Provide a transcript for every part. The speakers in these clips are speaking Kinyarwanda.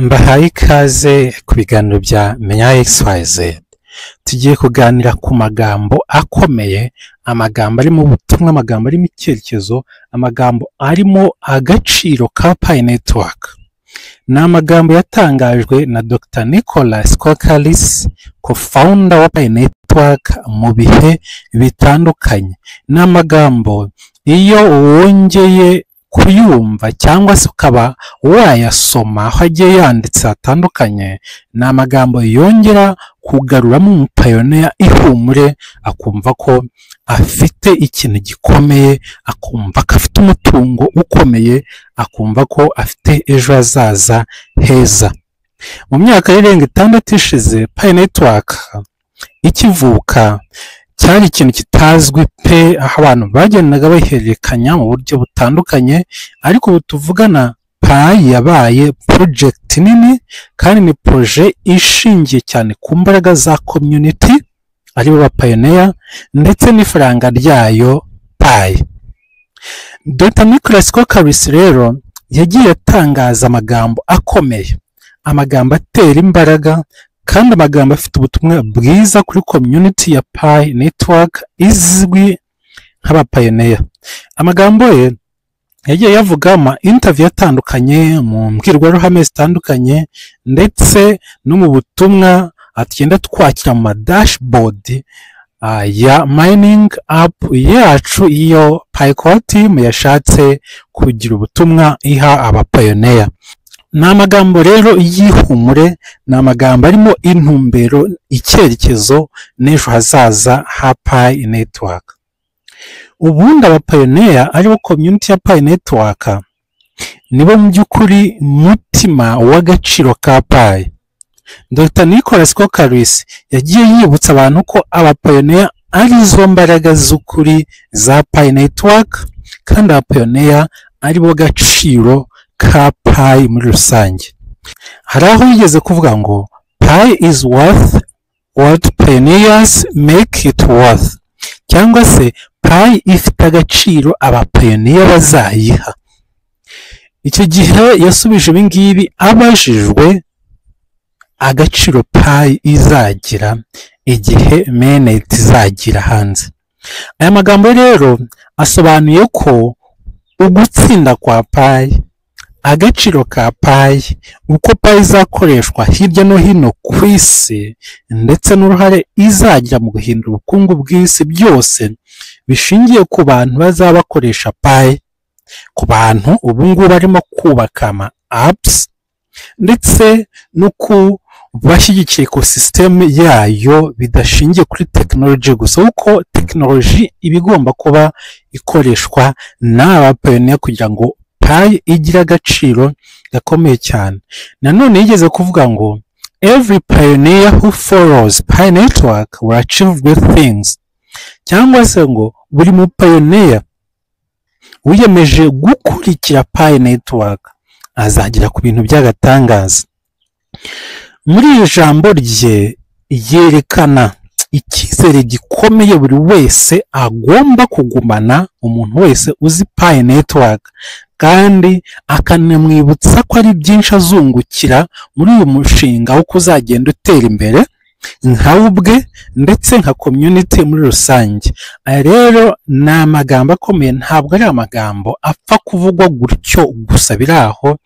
Mbahaye ikaze ku biganiro bya Menya XYZ. Tugiye kuganira ku magambo akomeye, amagambo arimo ubutumwa, amagambo arimo icyerekezo, amagambo arimo agaciro ka Pi Network. Ni amagambo yatangajwe na Dr. Nicholas Kokalis, co-founder wa Pi Network mu bihe bitandukanye. Ni amagambo iyo wongeye kuyumva cyangwa se ukaba wayasoma aho agiye yanditse hatandukanye, ni amagambo yongera kugaruramo umupayoniya ihumure, akumva ko afite ikintu gikomeye, akumva ko afite umutungo ukomeye, akumva ko afite ejo hazaza heza. Mu myaka irenga 6 ishize, Pi Network ikivuka cyari ikintu kitazwi pe, aho abantu bagendaga bahererekanya mu buryo butandukanye, ariko ubu tuvugana Pi yabaye project nini, kandi ni projet ishingiye cyane ku mbaraga za community aribo ba pioneer ndetse n'ifaranga ryayo Pi. Dr. Nicholas Kokalis rero yagiye atangaza amagambo akomeye, amagambo atera imbaraga, kandi amagambo afite ubutumwa bwiza kuri community ya Pi Network izwi nk'abapioneer. Amagambo ye yagiye yavuga mu interview atandukanye, mu mbwirwaruhame zitandukanye, ndetse no mu butumwa atagenda twakira mu dashboard ya mining app yacu iyo Pi team yashatse kugira ubutumwa iha abapioneer. Ni amagambo rero y'ihumure, ni amagambo arimo intumbero, icyerekezo n'ejo hazaza ha Pi Network. Ubundi abapioneer aribo community ya Pi Network nibo mu by'ukuri mutima w'agaciro ka Pi. Dr. Nicholas Kokalis yagiye yibutsa abantu ko abapioneer ari zo mbaraga z'ukuri za Pi Network, kandi abapioneer aribo gaciro ka Pi muri rusange. Hari aho yigeze kuvuga ngo Pi is worth what pioneers make it worth, cyangwa se Pi ifite agaciro abapioneer bazayiha. Icyo gihe yasubije ibingibi abajijwe agaciro Pi izagira igihe mainnet izagira hanze. Aya magambo rero asobanuye ko ugutsinda kwa Pi, agaciro ka Pi, uko Pi izakoreshwa hirya no hino ku isi, ndetse n'uruhare izagira mu guhindura ubukungu bw'isi, byose bishingiye ku bantu bazaba bakoresha Pi, ku bantu ubu ngubu barimo kubaka ama apps, ndetse no ku bashyigikiye ecosystem yayo bidashingiye kuri technology gusa, kuko technology iba igomba kuba ikoreshwa n'aba pioneer kugira ngo Pi igira agaciro gakomeye cyane. Nanone yigeze kuvuga ngo every pioneer who follows Pi Network will achieve great things, cyangwa se ngo buri mu pioneer wiyemeje gukurikira Pi Network azagera ku bintu by'agatangaza. Muri iri jambo rye yerekana icyizere gikomeye buri wese agomba kugumana, umuntu wese uzi Pi Network, kandi akanamwibutsa ko ari byinshi azungukira muri uyu mushinga wo kuzagenda utera imbere nkawe ubwe ndetse nka community muri rusange. Aya rero ni amagambo akomeye, ntabwo ari amagambo apfa kuvugwa gutyo gusa biri aho,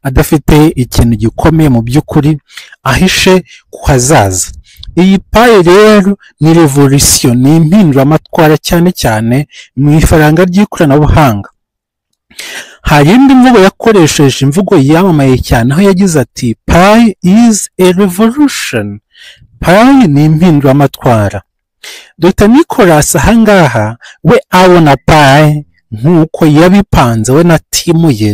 adafite ikintu gikomeye mu by'ukuri ahishe ku hazaza. Iyi Pi rero ni revolution, ni impinduramatwara cyane cyane mu ifaranga ry'ikoranabuhanga. Hari indi mvugo yakoresheje, imvugo yamamaye cyane, aho yagize ati Pi is a revolution. Pi ni impinduramatwara. Dr. Nicholas ahangaha we abona Pi nk'uko yabipanze we na timu ye,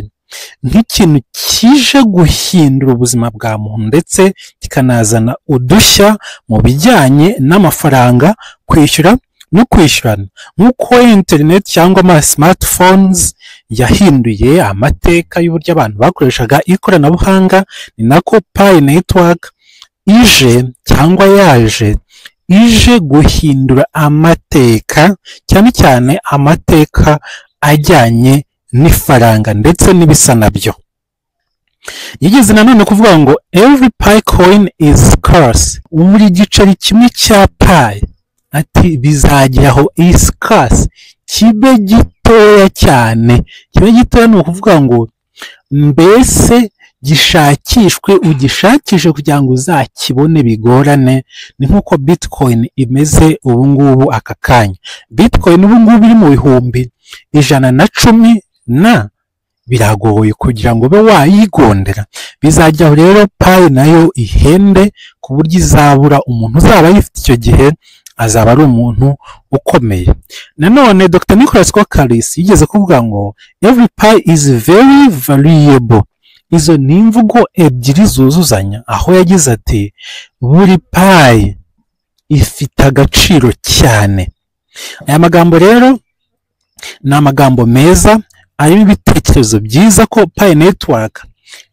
nk'ikintu kije guhindura ubuzima bwa muntu ndetse kikanazana udushya mu bijyanye n'amafaranga, kwishyura no kwishyurana. Nk'uko internet cyangwa ama smartphones yahinduye amateka y'uburyo abantu bakoreshaga ikoranabuhanga, ni nako Pi Network ije cyangwa yaje ije guhindura amateka, cyane cyane amateka ajyanye n'ifaranga ndetse n'ibisa nabyo. yigeze nanone kuvuga ngo every pi coin is scarce, buri giceri kimwe cya pi ati bizageraho is scarce, kibe gitoya cyane. Kibe gitoya ni ukuvuga ngo mbese gishakishwe, ugishakishe kugira ngo uzakibone bigorane. Ni nk'uko bitcoin imeze ubu ngubu aka kanya. Bitcoin ubu ngubu iri mu bihumbi 110 na biragoye kugira ngo ube wayigondera. Bizajyaho rero pi nayo ihende ku buryo izabura umuntu uzaba yifite icyo gihe azaba ari umuntu ukomeye. Nanone Dr. Nicholas Kokaris yigeze kuvuga ngo every pi is very variable. Izo ni imvugo ebyiri zuzuzanya, aho yagize ati buri pi ifite agaciro cyane. Aya magambo rero ni amagambo meza arimo ibitekerezo byiza ko pi network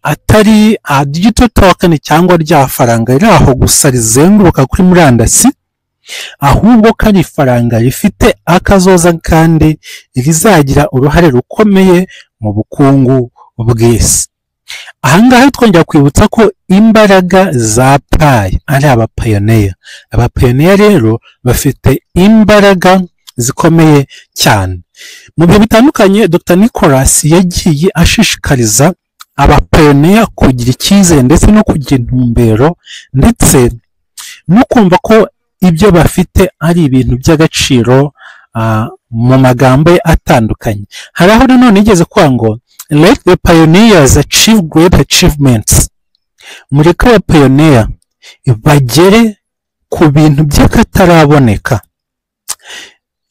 atari a digital token cyangwa rya faranga riri aho gusa rizenguruka kuri murandasi, ahubwo ko ari ifaranga rifite akazoza kandi rizagira uruhare rukomeye mu bukungu bw'isi. Ahangaha twongera kwibutsa ko imbaraga za pi ari abapioneer. Abapioneer rero bafite imbaraga zikomeye cyane. Mu bihe bitandukanye Dr. Nicholas yagiye ashishikariza abapioneer kugira icyizere ndetse no kugira intumbero ndetse no kumva ko ibyo bafite ari ibintu by'agaciro mu magambo atandukanye. Hari aho nanone yigeze kuvuga ngo let the pioneers achieve great achievements. Mureke abapioneer bagere ku bintu by'akataraboneka.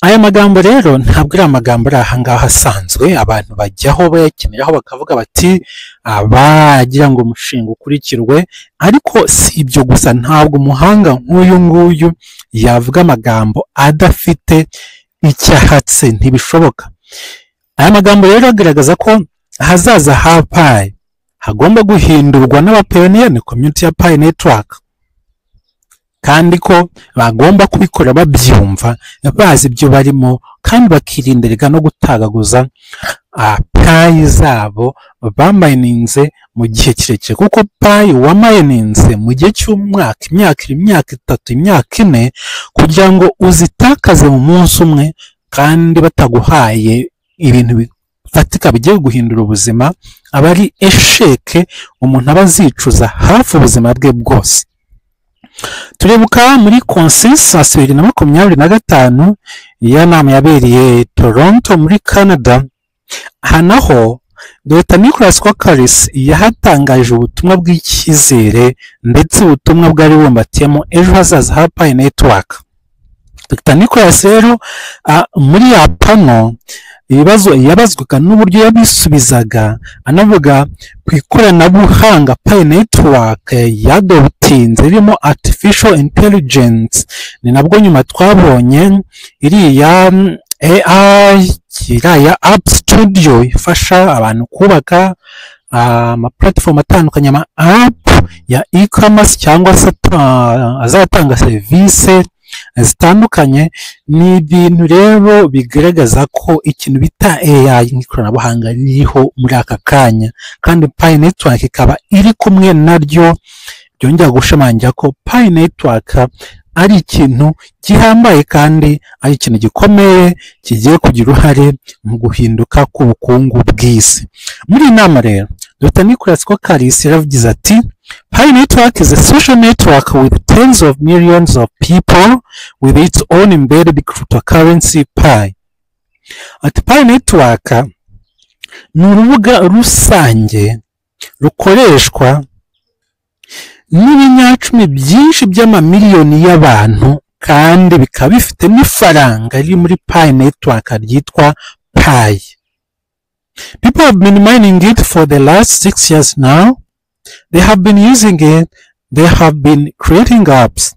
Aya magambo rero ntabwo ari amagambo ari ahangaha asanzwe abantu bajyaho bayakeneraho bakavuga bati abagira ngo umushinga ukurikirwe, ariko si ibyo gusa. Ntabwo umuhanga nk'uyu nguyu yavuga amagambo adafite icyahatse, ntibishoboka. Aya magambo rero agaragaza ko ahazaza ha pi hagomba guhindurwa n'abapioneer, ni community ya pi network, kandi ko bagomba kubikora babyumva bazi ibyo barimo kandi bakirindirwa no gutagaguza pi zabo bamayininze mu gihe kirekire, kuko pi wamayininze mu gihe cy'umwaka, imyaka 3, imyaka 4 kugira ngo uzitakaze mu munsi umwe kandi bataguhaye ibintu bifatika bigiye guhindura ubuzima, aba ari esheke umuntu aba azicuza hafi ubuzima bwe bwose. Turibuka muri consensus 2025 ya nama yabereye Toronto muri Canada. Hanaho Dr. Nicholas Kokaris yahatangaje ubutumwa bw'icyizere ndetse ubutumwa bwari bumbatiyemo ejo hazaza ha pi network. Dr. Nicholas rero muri ya pano ibibazo yabazwaga n'uburyo yabisubizaga, anavuga ku ikoranabuhanga pi network yadobutinze ririmo artificial intelligence. Ni nabwo nyuma twabonye iriya AI, iriya app studio ifasha abantu kubaka ama platform atandukanye, ama app ya e-commerce cyangwa se azatanga serivisi zitandukanye. Ni ibintu rero bigaragaza ko ikintu bita AI nk'ikoranabuhanga ririho muri aka kanya, kandi pi network ikaba iri kumwe naryo. Byongera gushimangira ko pi network ari ikintu gihambaye kandi ari ikintu gikomeye kigiye kugira uruhare mu guhinduka k'ubukungu bw'isi. Muri inama rero Dr. Nicholas Kokaris yaravuze ati pi network is a social network with tens of millions of people with its own embedded cryptocurrency pi. Ati pi network ni urubuga rusange rukoreshwa n'ibinyacumi byinshi by'amamiliyoni y'abantu, kandi bikaba bifite n'ifaranga riri muri pi network ryitwa pi. People have been mining it for the last 6 years now. They have been using it. They have been creating apps.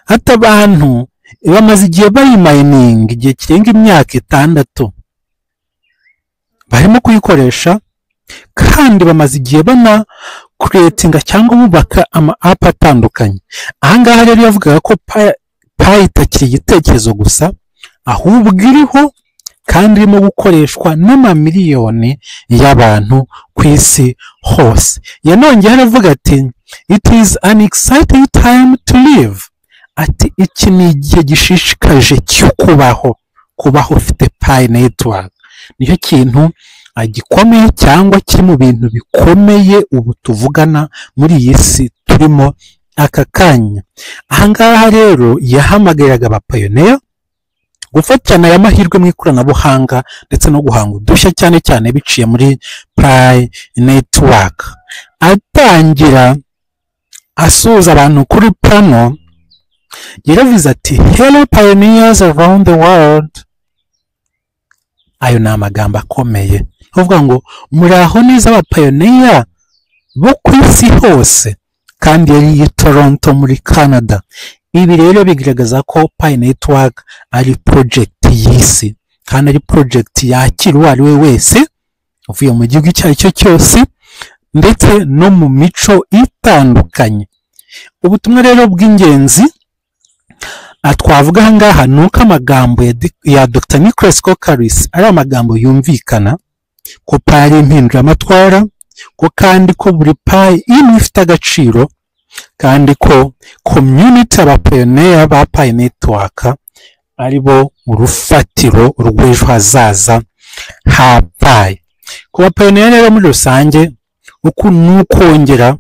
Hata abantu bamaze igihe bayimayininga igihe kirenga imyaka 6 barimo kuyikoresha, kandi bamaze igihe bana creatinga cyangwa bubaka ama app atandukanye. Ahangaha rero yavugaga ko pi itakiri igitekerezo gusa, ahubwo iriho kandi irimo gukoreshwa n'amamiliyoni y'abantu ku isi hose. Yanongeyeho aravuga ati it is an exciting time to live. Ati iki ni igihe gishishikaje cyo kubaho ufite Pi Network. Nicyo kintu gikomeye cyangwa kiri mu bintu bikomeye ubu tuvugana muri iyi si turimo aka kanya. Ahangaha rero yahamagariraga abapayoniya gufatana aya mahirwe mu ikoranabuhanga ndetse no guhanga udushya cyane cyane biciye muri Pi Network. Atangira asuhuza abantu kuri pano yaravuze ati hello pioneers around the world. Ayo ni amagambo akomeye uvuga ngo muraho neza abapayoniya bo ku isi hose, kandi yari i Toronto muri Canada. Ibi rero bigaragaza ko Pi Network ari project y'isi kandi ari project yakira uwo ari we wese uvuye mu gihugu icyo ari cyo cyose ndetse no mu mico itandukanye. Ubutumwa rero bw'ingenzi twavuga ahangaha ni uko amagambo ya Dr. Nicholas Kokaris ari amagambo yumvikana ko Pi ari impinduramatwara, ko kandi ko buri Pi imwe ifite agaciro, kandi ko community abapayoniya ba Pi Network ari bo urufatiro rw'ejo hazaza ha Pi. Ku bapayoniya rero muri rusange ni ukongera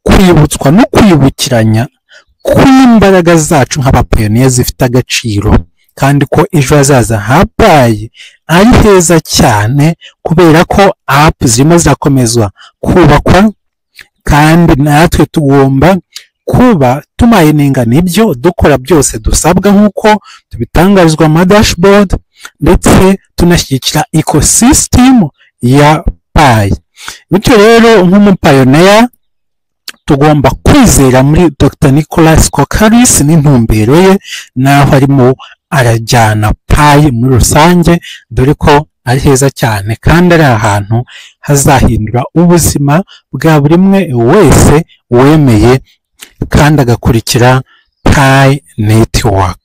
kwibutswa no kwibukiranya ko imbaraga zacu nk'abapayoniya zifite agaciro, kandi ko ejo hazaza ha Pi ari heza cyane kubera ko app zirimo zirakomezwa kubakwa, kandi natwe tugomba kuba tumayininga nibyo dukora byose dusabwa nk'uko tubitangarizwa mu dashboard, ndetse tunashyigikira ecosystem ya Pi. Bityo rero nk'umupayoniya tugomba kwizera muri Dr. Nicholas Kokaris n'intumbero ye naho arimo arajyana Pi muri rusange, dore ko ari heza cyane kandi ari ahantu hazahindura ubuzima bwa buri umwe wese wemeye kandi agakurikira Pi Network.